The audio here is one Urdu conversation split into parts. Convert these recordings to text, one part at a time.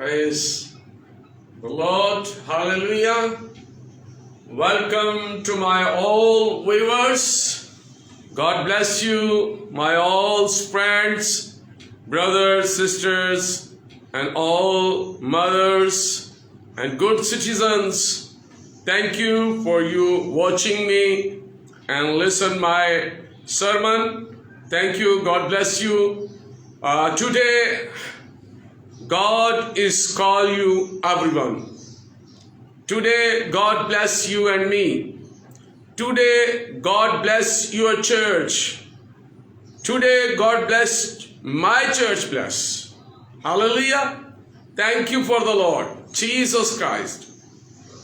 Praise the Lord. Hallelujah. Welcome to my all viewers. God bless you, my all friends, brothers, sisters, and all mothers and good citizens. Thank you for you watching me and listen my sermon. Thank you. God bless you. Today, God is call you everyone. Today, God bless you and me. Today, God bless your church. Today, God bless my church bless. Hallelujah. Thank you for the Lord Jesus Christ.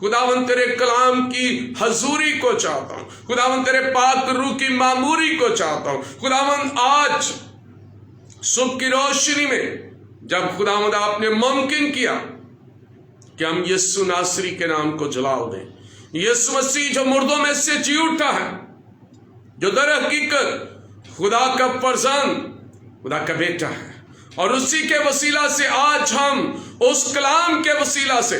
خداوند، تیرے کلام کی حضوری کو چاہتا ہوں خداوند، تیرے پاک روح کی معموری کو چاہتا ہوں خداوند۔ آج صبح کی روشنی میں جب خداوند آپ نے ممکن کیا کہ ہم یسوع ناصری کے نام کو جلال دیں، یسوع مسیح جو مردوں میں سے جی اٹھا ہے، جو در حقیقت خدا کا فرزند، خدا کا بیٹا ہے، اور اسی کے وسیلہ سے آج ہم اس کلام کے وسیلہ سے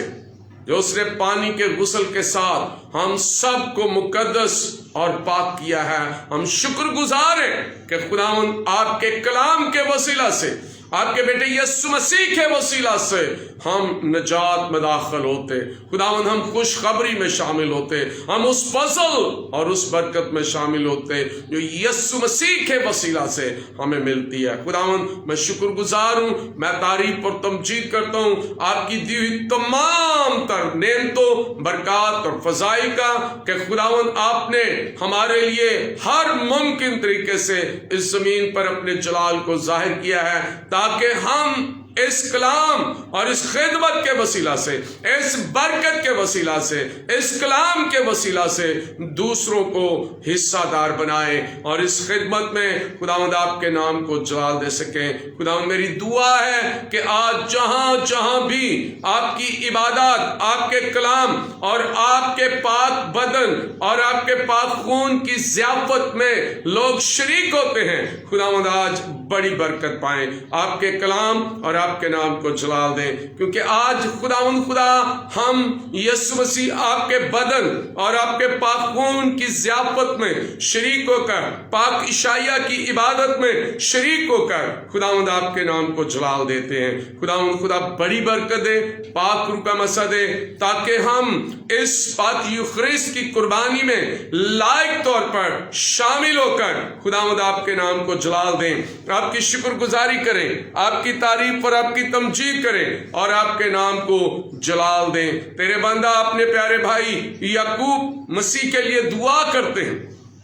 جو اس نے پانی کے غسل کے ساتھ ہم سب کو مقدس اور پاک کیا ہے، ہم شکر گزار ہیں کہ خداوند آپ کے کلام کے وسیلہ سے، آپ کے بیٹے یسوع مسیح کے وسیلہ سے ہم نجات میں داخل ہوتے، خداوند ہم خوشخبری میں شامل ہوتے، ہم اس فضل اور اس برکت میں شامل ہوتے جو یسوع مسیح کے وسیلہ سے ہمیں ملتی ہے۔ خداوند میں شکر گزار ہوں، میں تعریف اور تمجید کرتا ہوں آپ کی دی ہوئی تمام تر نعمتوں، برکات اور فضائل کا کہ خداوند آپ نے ہمارے لیے ہر ممکن طریقے سے اس زمین پر اپنے جلال کو ظاہر کیا ہے، تاکہ ہم اس کلام اور اس خدمت کے وسیلہ سے، اس برکت کے وسیلہ سے، اس کلام کے وسیلہ سے دوسروں کو حصہ دار بنائیں اور اس خدمت میں خداوند آپ کے نام کو جلال دے سکیں۔ خداوند میری دعا ہے کہ آج جہاں جہاں بھی آپ کی عبادات، آپ کے کلام اور آپ کے پاک بدن اور آپ کے پاک خون کی ضیافت میں لوگ شریک ہوتے ہیں، خداوند آج بڑی برکت پائیں، آپ کے کلام اور آپ کے نام کو جلال دیں، کیونکہ آج خداوند خدا ہم یسوع مسیح آپ کے بدن اور آپ کے پاک خون کی ضیافت میں شریک ہو کر، پاک عشائیہ کی عبادت میں شریک ہو کر خداوند آپ کے نام کو جلال دیتے ہیں۔ خداوند خدا بڑی برکت دے، پاک روح کا مسا دے، تاکہ ہم اس پاک یوخریست کی قربانی میں لائق طور پر شامل ہو کر خداوند آپ کے نام کو جلال دیں، آپ کی شکر گزاری کریں، آپ کی تعریف اور آپ کی تمجید کریں اور آپ کے نام کو جلال دیں۔ تیرے بندہ اپنے پیارے بھائی یعقوب مسیح کے لیے دعا کرتے ہیں،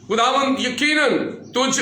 خداوند یقیناً تجھ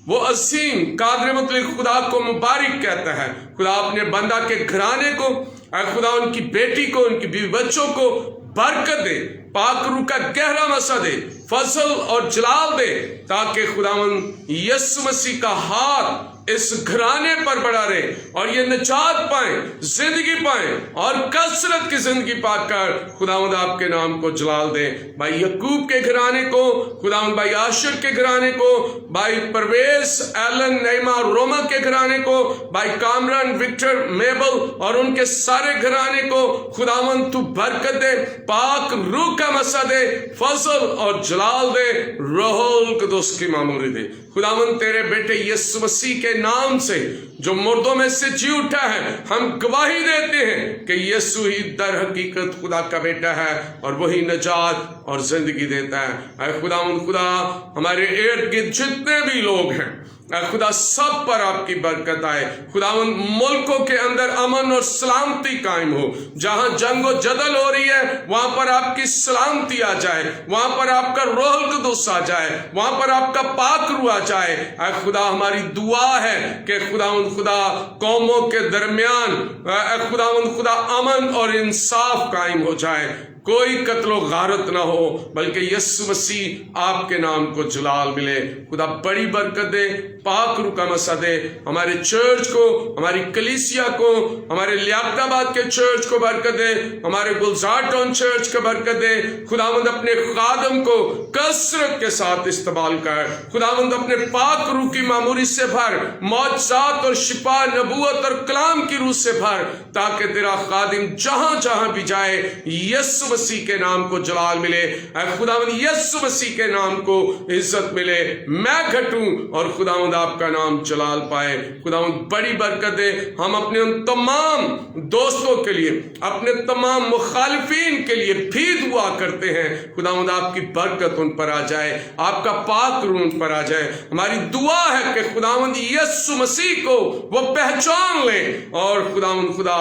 وہ عظیم قادر مطلق خدا کو مبارک کہتا ہے۔ خدا اپنے بندہ کے گھرانے کو، اے خدا ان کی بیٹی کو، ان کی بیوی بچوں کو برکت دے، پاک روح کا گہرا مسا دے، فضل اور جلال دے، تاکہ خداوند یسوع مسیح کا ہاتھ اس گھرانے پر بڑھا رہے اور یہ نجات پائیں، زندگی پائیں اور کثرت کی زندگی پا کر خداوند آپ کے نام کو جلال دیں۔ بھائی یعقوب کے گھرانے کو، خداوند بھائی عاشر کے گھرانے کو، بھائی پرویز، ایلن، نعیمہ اور روما کے گھرانے کو، بھائی کامران، وکٹر، میبل اور ان کے سارے گھرانے کو خداوند تو برکت دے، پاک روح کا مسا دے، فضل اور جلال دے، روح القدس کی معموری دے۔ خداوند تیرے بیٹے یسوع مسیح کے نام سے جو مردوں میں سے جی اٹھا ہے، ہم گواہی دیتے ہیں کہ یسوع ہی در حقیقت خدا کا بیٹا ہے اور وہی نجات اور زندگی دیتا ہے۔ اے خداوند خدا ہمارے ارد گرد جتنے بھی لوگ ہیں، اے خدا سب پر آپ کی برکت آئے۔ خداوند ملکوں کے اندر امن اور سلامتی قائم ہو، جہاں جنگ و جدل ہو رہی ہے وہاں پر آپ کی سلامتی آ جائے، وہاں پر آپ کا روح القدس آ جائے، وہاں پر آپ کا پاک روح آ جائے۔ اے خدا ہماری دعا ہے کہ خداوند خدا قوموں کے درمیان اے خداوند خدا امن اور انصاف قائم ہو جائے، کوئی قتل و غارت نہ ہو، بلکہ یسوع مسیح آپ کے نام کو جلال ملے۔ خدا بڑی برکت دے، پاک روح کا مسا دے، ہمارے چرچ کو، ہماری کلیسیا کو، ہمارے لیاقت آباد کے چرچ کو برکت دے، ہمارے گلزار ٹاؤن چرچ کو برکت دے۔ خداوند اپنے خادم کو کثرت کے ساتھ استعمال کر، خداوند اپنے پاک روح کی معموری سے بھر، معجزات اور شفا، نبوت اور کلام کی روح سے بھر، تاکہ تیرا خادم جہاں جہاں بھی جائے یسوع مسیح کے نام کو جلال ملے۔ اے خداوند یسوع مسیح کے نام کو عزت ملے، میں گھٹوں اور خداوند آپ کا نام جلال پائے۔ خداوند بڑی برکت دے، ہم اپنے ان تمام دوستوں کے لیے، اپنے تمام مخالفین کے لیے بھی دعا کرتے ہیں، خداوند آپ کی برکت ان پر آ جائے، آپ کا پاک روح ان پر آ جائے۔ ہماری دعا ہے کہ خداوند یسوع مسیح کو وہ پہچان لیں اور خداوند خدا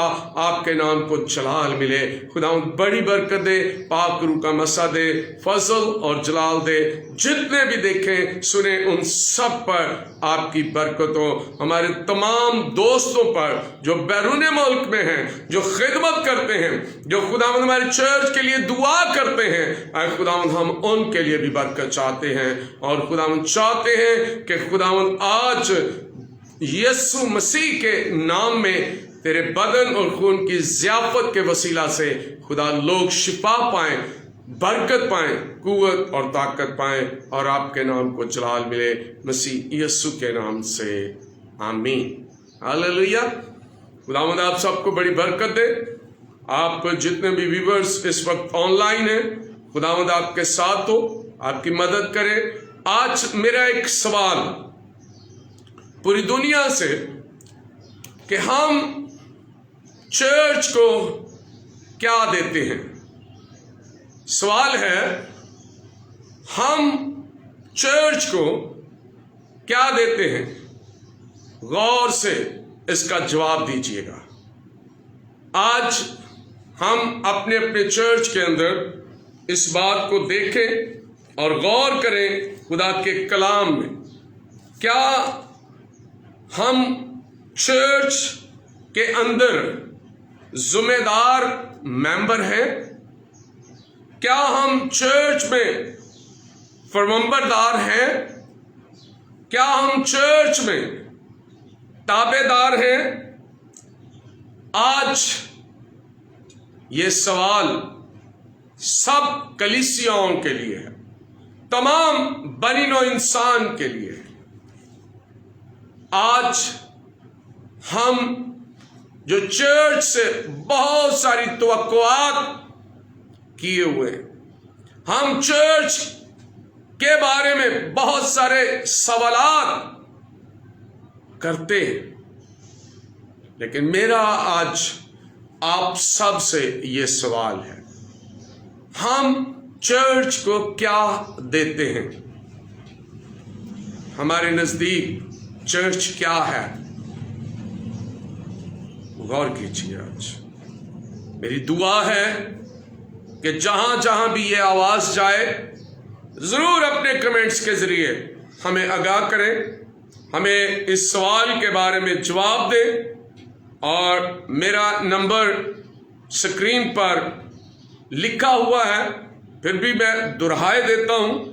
آپ کے نام کو جلال ملے۔ خداوند بڑی برکت دے، پاک روح کا مسا دے، فضل اور جلال دے۔ جتنے بھی دیکھیں سنیں ان سب پر آپ کی برکت ہو۔ ہمارے تمام دوستوں پر جو بیرون ملک میں ہیں، جو خدمت کرتے ہیں، جو خداوند ہماری چرچ کے لیے دعا کرتے ہیں، اے خداوند ہم ان کے لیے بھی برکت چاہتے ہیں، اور خداوند چاہتے ہیں کہ خداوند آج یسوع مسیح کے نام میں تیرے بدن اور خون کی ضیافت کے وسیلہ سے خدا لوگ شفا پائیں، برکت پائیں، قوت اور طاقت پائیں، اور آپ کے نام کو جلال ملے، مسیح یسوع کے نام سے آمین۔ ہاللیلویہ۔ خداوند آپ سب کو بڑی برکت دے۔ آپ جتنے بھی ویورز اس وقت آن لائن ہیں، خداوند آپ کے ساتھ ہو، آپ کی مدد کرے۔ آج میرا ایک سوال پوری دنیا سے کہ ہم چرچ کو کیا دیتے ہیں۔ سوال ہے ہم چرچ کو کیا دیتے ہیں؟ غور سے اس کا جواب دیجیے گا۔ آج ہم اپنے اپنے چرچ کے اندر اس بات کو دیکھیں اور غور کریں خدا کے کلام میں۔ کیا ہم چرچ کے اندر ذمہ دار ممبر ہیں؟ کیا ہم چرچ میں فرمانبردار ہیں؟ کیا ہم چرچ میں تابع دار ہیں؟ آج یہ سوال سب کلیسیاؤں کے لیے ہے، تمام بنی نوع انسان کے لیے ہے۔ آج ہم جو چرچ سے بہت ساری توقعات کیے ہوئے ہیں، ہم چرچ کے بارے میں بہت سارے سوالات کرتے ہیں، لیکن میرا آج آپ سب سے یہ سوال ہے، ہم چرچ کو کیا دیتے ہیں؟ ہمارے نزدیک چرچ کیا ہے؟ غور کیجیے۔ آج میری دعا ہے کہ جہاں جہاں بھی یہ آواز جائے، ضرور اپنے کمنٹس کے ذریعے ہمیں آگاہ کریں، ہمیں اس سوال کے بارے میں جواب دیں، اور میرا نمبر سکرین پر لکھا ہوا ہے، پھر بھی میں دہرائے دیتا ہوں،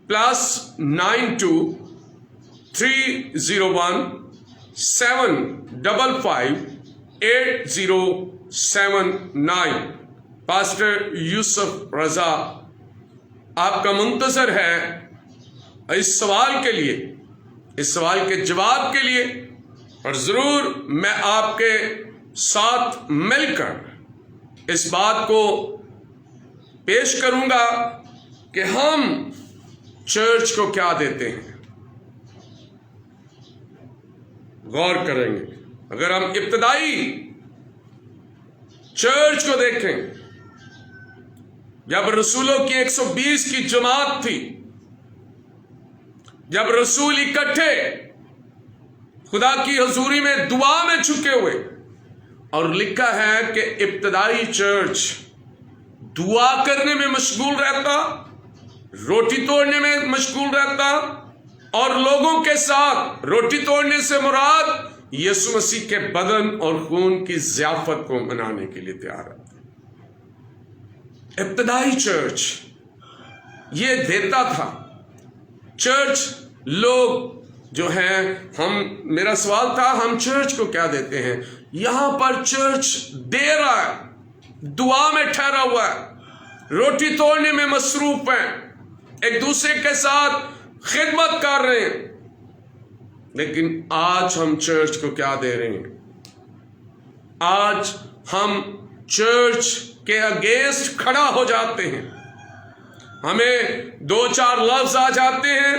+92-301-755-8079۔ پاسٹر یوسف رضا آپ کا منتظر ہے اس سوال کے لیے، اس سوال کے جواب کے لیے، اور ضرور میں آپ کے ساتھ مل کر اس بات کو پیش کروں گا کہ ہم چرچ کو کیا دیتے ہیں۔ غور کریں گے۔ اگر ہم ابتدائی چرچ کو دیکھیں، جب رسولوں کی 120 کی جماعت تھی، جب رسول اکٹھے خدا کی حضوری میں دعا میں چھکے ہوئے، اور لکھا ہے کہ ابتدائی چرچ دعا کرنے میں مشغول رہتا، روٹی توڑنے میں مشغول رہتا، اور لوگوں کے ساتھ روٹی توڑنے سے مراد یسوع مسیح کے بدن اور خون کی ضیافت کو منانے کے لیے تیار رہتا۔ ابتدائی چرچ یہ دیتا تھا۔ چرچ لوگ جو ہیں، میرا سوال تھا ہم چرچ کو کیا دیتے ہیں؟ یہاں پر چرچ دے رہا ہے، دعا میں ٹھہرا ہوا ہے، روٹی توڑنے میں مصروف ہیں، ایک دوسرے کے ساتھ خدمت کر رہے ہیں، لیکن آج ہم چرچ کو کیا دے رہے ہیں؟ آج ہم چرچ کے اگینسٹ کھڑا ہو جاتے ہیں، ہمیں 2-4 لفظ آ جاتے ہیں،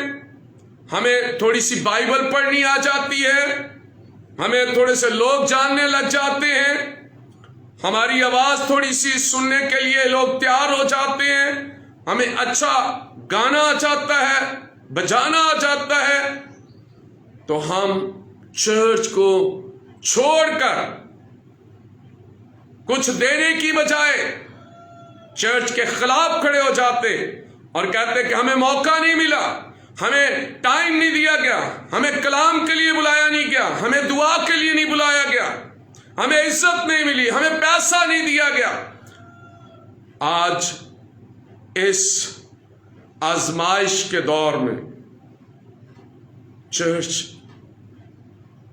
ہمیں تھوڑی سی بائبل پڑھنی آ جاتی ہے، ہمیں تھوڑے سے لوگ جاننے لگ جاتے ہیں، ہماری آواز تھوڑی سی سننے کے لیے لوگ تیار ہو جاتے ہیں، ہمیں اچھا گانا آ جاتا ہے، بجانا آ جاتا ہے، تو ہم چرچ کو چھوڑ کر کچھ دینے کی بجائے چرچ کے خلاف کھڑے ہو جاتے اور کہتے کہ ہمیں موقع نہیں ملا، ہمیں ٹائم نہیں دیا گیا، ہمیں کلام کے لیے بلایا نہیں گیا، ہمیں دعا کے لیے نہیں بلایا گیا، ہمیں عزت نہیں ملی، ہمیں پیسہ نہیں دیا گیا۔ آج اس آزمائش کے دور میں چرچ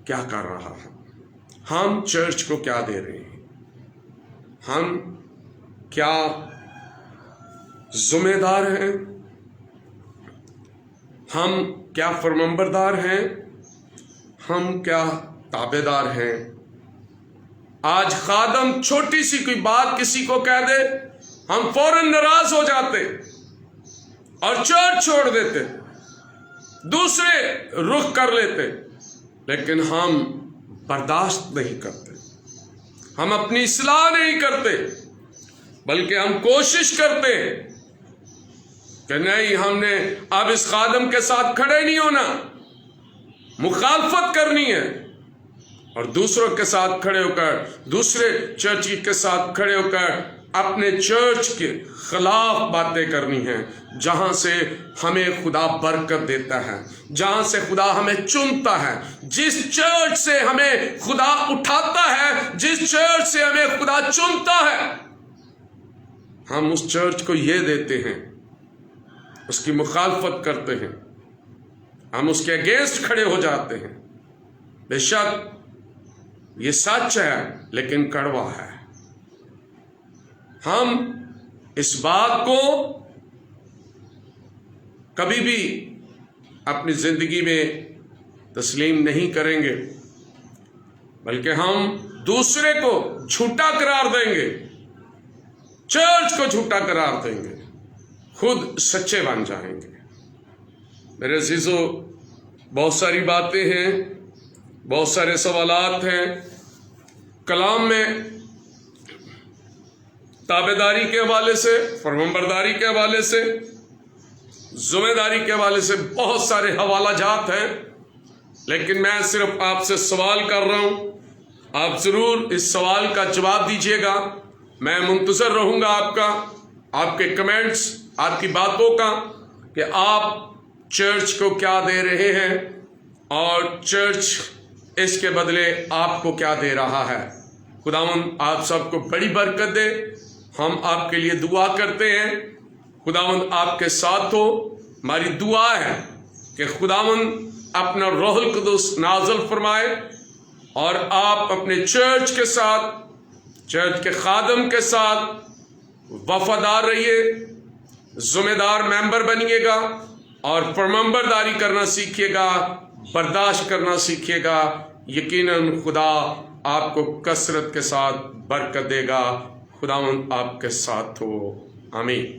کیا کر رہا ہے؟ ہم چرچ کو کیا دے رہے ہیں؟ ہم کیا ذمہ دار ہیں؟ ہم کیا فرمانبردار ہیں؟ ہم کیا تابع دار ہیں؟ آج خادم چھوٹی سی کوئی بات کسی کو کہہ دے، ہم فوراً ناراض ہو جاتے اور چرچ چھوڑ دیتے، دوسرے رخ کر لیتے، لیکن ہم برداشت نہیں کرتے، ہم اپنی اصلاح نہیں کرتے، بلکہ ہم کوشش کرتے کہ نہیں، ہم نے اب اس خادم کے ساتھ کھڑے نہیں ہونا، مخالفت کرنی ہے، اور دوسروں کے ساتھ کھڑے ہو کر، دوسرے چرچ کے ساتھ کھڑے ہو کر اپنے چرچ کے خلاف باتیں کرنی ہیں، جہاں سے ہمیں خدا برکت دیتا ہے، جہاں سے خدا ہمیں چنتا ہے، جس چرچ سے ہمیں خدا اٹھاتا ہے، جس چرچ سے ہمیں خدا چنتا ہے، ہم اس چرچ کو یہ دیتے ہیں، اس کی مخالفت کرتے ہیں، ہم اس کے اگینسٹ کھڑے ہو جاتے ہیں۔ بے شک یہ سچ ہے، لیکن کڑوا ہے۔ ہم اس بات کو کبھی بھی اپنی زندگی میں تسلیم نہیں کریں گے، بلکہ ہم دوسرے کو جھوٹا قرار دیں گے، چرچ کو جھوٹا قرار دیں گے، خود سچے بن جائیں گے۔ میرے عزیزو، بہت ساری باتیں ہیں، بہت سارے سوالات ہیں کلام میں، تابعداری کے حوالے سے، فرمانبرداری کے حوالے سے، ذمہ داری کے حوالے سے بہت سارے حوالہ جات ہیں، لیکن میں صرف آپ سے سوال کر رہا ہوں، آپ ضرور اس سوال کا جواب دیجیے گا۔ میں منتظر رہوں گا آپ کا، آپ کے کمنٹس، آپ کی باتوں کا، کہ آپ چرچ کو کیا دے رہے ہیں اور چرچ اس کے بدلے آپ کو کیا دے رہا ہے۔ خداوند آپ سب کو بڑی برکت دے۔ ہم آپ کے لیے دعا کرتے ہیں، خداوند آپ کے ساتھ ہو۔ ہماری دعا ہے کہ خداوند اپنا روح القدس نازل فرمائے اور آپ اپنے چرچ کے ساتھ، چرچ کے خادم کے ساتھ وفادار رہیے، ذمہ دار ممبر بنیے گا اور فرمانبرداری کرنا سیکھیے گا، برداشت کرنا سیکھیے گا۔ یقیناً خدا آپ کو کثرت کے ساتھ برکت دے گا۔ خداوند آپ کے ساتھ ہو، آمین۔